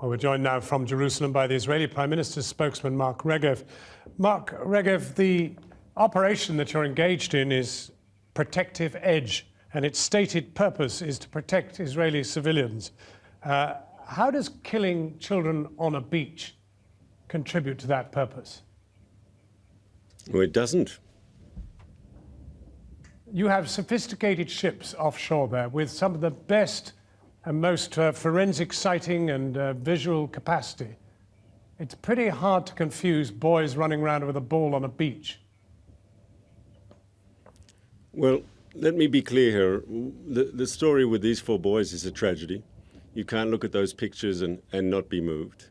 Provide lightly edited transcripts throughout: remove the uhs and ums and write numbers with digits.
Well, we're joined now from Jerusalem by the Israeli Prime Minister's spokesman, Mark Regev. Mark Regev, the operation that you're engaged in is Protective Edge, and its stated purpose is to protect Israeli civilians. How does killing children on a beach contribute to that purpose? Well, it doesn't. You have sophisticated ships offshore there with some of the best and most forensic sighting and visual capacity. It's pretty hard to confuse boys running around with a ball on a beach. Well, let me be clear here. The story with these 4 boys is a tragedy. You can't look at those pictures and not be moved.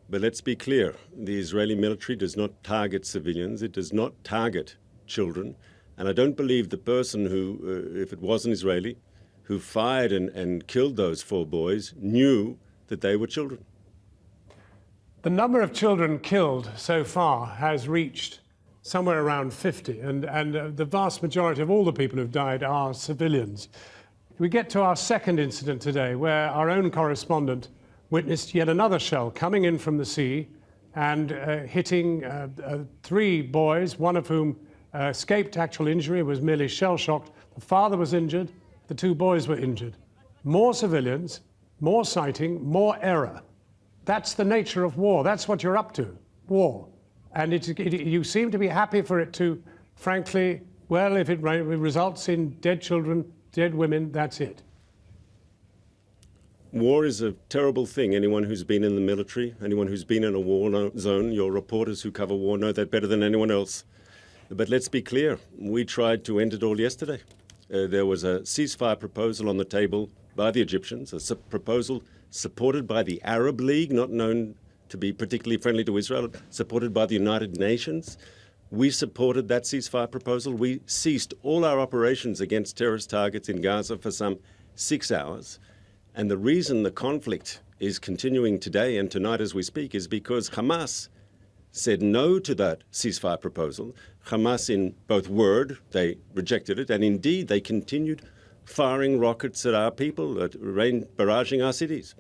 But let's be clear. The Israeli military does not target civilians. It does not target children. And I don't believe the person who, if it was an Israeli, who fired and killed those 4 boys knew that they were children. The number of children killed so far has reached somewhere around 50, and the vast majority of all the people who've died are civilians. We get to our second incident today, where our own correspondent witnessed yet another shell coming in from the sea and hitting 3 boys, one of whom escaped actual injury, was merely shell-shocked. The father was injured. The 2 boys were injured. More civilians, more sighting, more error. That's the nature of war. That's what you're up to, war. And you seem to be happy for it to, frankly, well, if it results in dead children, dead women, that's it. War is a terrible thing. Anyone who's been in the military, anyone who's been in a war zone, your reporters who cover war know that better than anyone else. But let's be clear, we tried to end it all yesterday. There was a ceasefire proposal on the table by the Egyptians, a proposal supported by the Arab League, not known to be particularly friendly to Israel, supported by the United Nations. We supported that ceasefire proposal. We ceased all our operations against terrorist targets in Gaza for some 6 hours. And the reason the conflict is continuing today and tonight as we speak is because Hamas said no to that ceasefire proposal. Hamas, in both word, they rejected it, and indeed they continued firing rockets at our people, barraging our cities.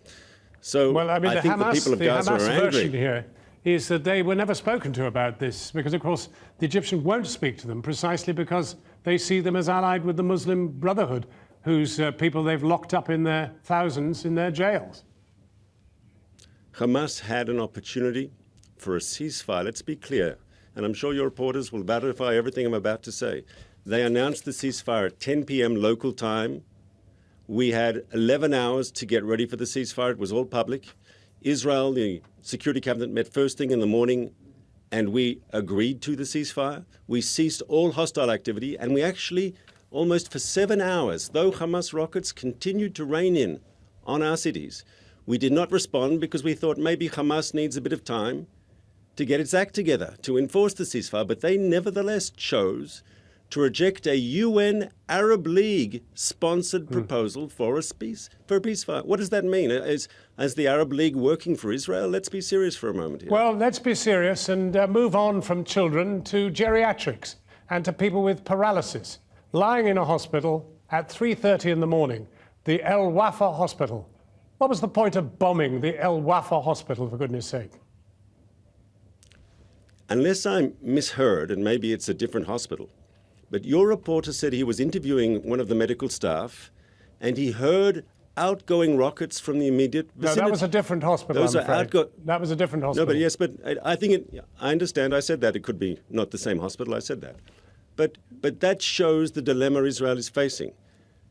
So well, I think the people of Gaza are angry. Version here is that they were never spoken to about this, because, of course, the Egyptians won't speak to them precisely because they see them as allied with the Muslim Brotherhood, whose people they've locked up in their thousands in their jails. Hamas had an opportunity for a ceasefire. Let's be clear, and I'm sure your reporters will verify everything I'm about to say. They announced the ceasefire at 10 p.m. local time. We had 11 hours to get ready for the ceasefire. It was all public. Israel, the Security Cabinet, met first thing in the morning, and we agreed to the ceasefire. We ceased all hostile activity, and we actually, almost for 7 hours, though Hamas rockets continued to rain in on our cities, we did not respond because we thought maybe Hamas needs a bit of time to get its act together, to enforce the ceasefire, but they nevertheless chose to reject a UN Arab League-sponsored proposal for a ceasefire. What does that mean? Is the Arab League working for Israel? Let's be serious for a moment here. Well, let's be serious and move on from children to geriatrics and to people with paralysis, lying in a hospital at 3:30 in the morning, the El Wafa Hospital. What was the point of bombing the El Wafa Hospital, for goodness sake? Unless I misheard, and maybe it's a different hospital, but your reporter said he was interviewing one of the medical staff and he heard outgoing rockets from the immediate vicinity. No, that was a different hospital, I'm afraid. That was a different hospital. No, but yes, but I think I understand. I said that. It could be not the same hospital. I said that. But that shows the dilemma Israel is facing.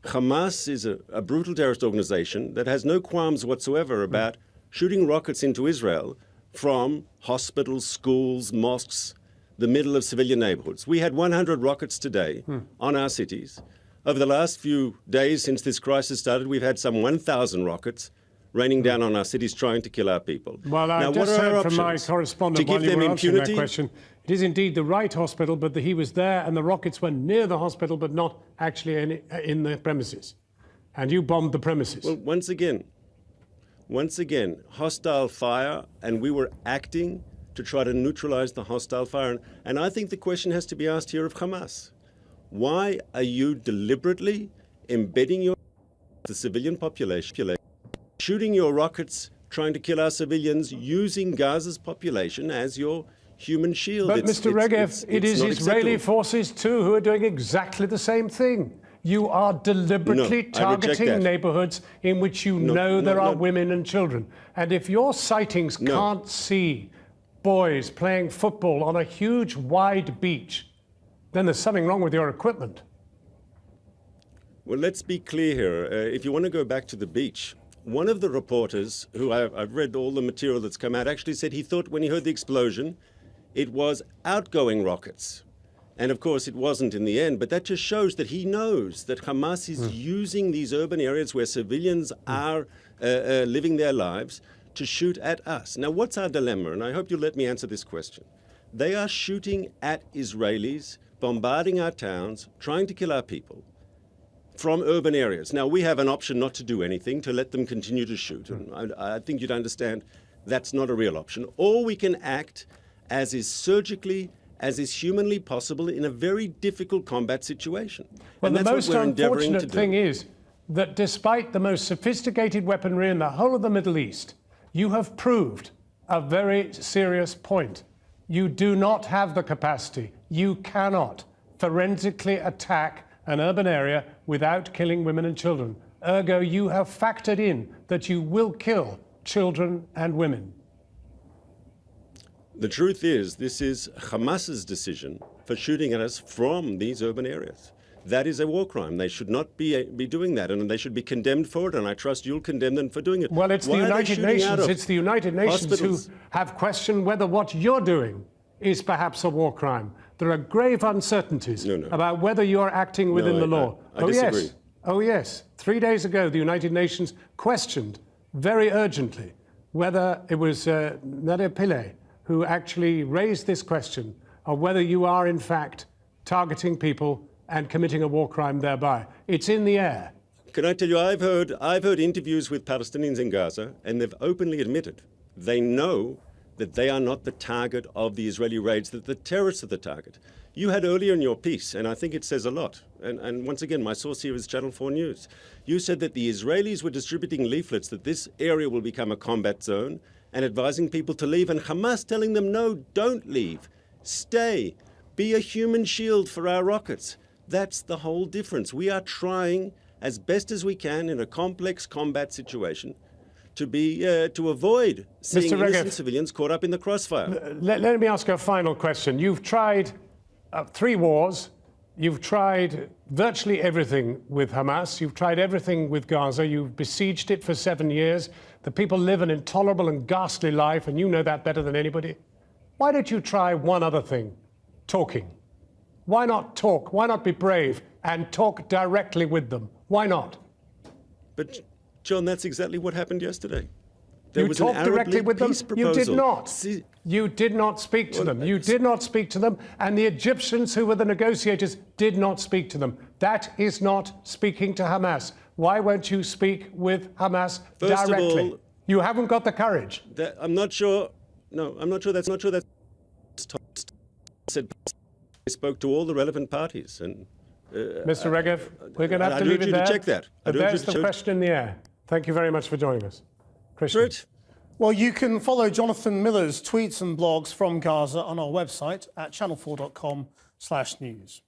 Hamas is a brutal terrorist organization that has no qualms whatsoever about shooting rockets into Israel from hospitals, schools, mosques, the middle of civilian neighborhoods. We had 100 rockets today on our cities. Over the last few days since this crisis started, we've had some 1,000 rockets raining down on our cities trying to kill our people. Well, I just heard from my correspondent while you were answering that question. It is indeed the right hospital, but he was there and the rockets were near the hospital, but not actually in the premises. And you bombed the premises. Well, once again, hostile fire, and we were acting to try to neutralize the hostile fire. And I think the question has to be asked here of Hamas. Why are you deliberately embedding the civilian population, shooting your rockets trying to kill our civilians using Gaza's population as your human shield. But Mr. Regev, it is Israeli forces too who are doing exactly the same thing. You are deliberately targeting neighborhoods in which you know there are women and children. And if your sightings can't see boys playing football on a huge, wide beach, then there's something wrong with your equipment. Well, let's be clear here. If you want to go back to the beach, one of the reporters, who I've read all the material that's come out, actually said he thought when he heard the explosion, it was outgoing rockets. And of course, it wasn't in the end, but that just shows that he knows that Hamas is using these urban areas where civilians are living their lives to shoot at us. Now, what's our dilemma? And I hope you'll let me answer this question. They are shooting at Israelis, bombarding our towns, trying to kill our people from urban areas. Now, we have an option not to do anything, to let them continue to shoot. And I think you'd understand that's not a real option. Or we can act as is surgically, as is humanly possible in a very difficult combat situation. Well, and the most unfortunate thing is that despite the most sophisticated weaponry in the whole of the Middle East, you have proved a very serious point. You do not have the capacity. You cannot forensically attack an urban area without killing women and children. Ergo, you have factored in that you will kill children and women. The truth is, this is Hamas's decision for shooting at us from these urban areas. That is a war crime. They should not be doing that, and they should be condemned for it, and I trust you'll condemn them for doing it. Well, it's the United Nations. It's the United Nations who have questioned whether what you're doing is perhaps a war crime. There are grave uncertainties about whether you're acting within the law. I disagree. Oh, yes. 3 days ago, the United Nations questioned very urgently whether it was Nader Pillay who actually raised this question of whether you are, in fact, targeting people and committing a war crime thereby. It's in the air. Can I tell you, I've heard interviews with Palestinians in Gaza, and they've openly admitted they know that they are not the target of the Israeli raids, that the terrorists are the target. You had earlier in your piece, and I think it says a lot, and once again, my source here is Channel 4 News. You said that the Israelis were distributing leaflets that this area will become a combat zone and advising people to leave, and Hamas telling them, no, don't leave, stay, be a human shield for our rockets. That's the whole difference. We are trying as best as we can in a complex combat situation to avoid seeing innocent civilians caught up in the crossfire. Let me ask you a final question. You've tried 3 wars. You've tried virtually everything with Hamas. You've tried everything with Gaza. You've besieged it for 7 years. The people live an intolerable and ghastly life, and you know that better than anybody. Why don't you try one other thing? Talking. Why not talk? Why not be brave and talk directly with them? Why not? But, John, that's exactly what happened yesterday. You talked directly with them? You did not. You did not speak to them. You did not speak to them, and the Egyptians, who were the negotiators, did not speak to them. That is not speaking to Hamas. Why won't you speak with Hamas directly? You haven't got the courage. I'm not sure. No, I'm not sure. That's not true. That's said. I spoke to all the relevant parties, and Mr. Regev, we're going to have to leave it there. I urge you to check that. But there's the question in the air. Thank you very much for joining us. Christian. Well, you can follow Jonathan Miller's tweets and blogs from Gaza on our website at channel4.com/news.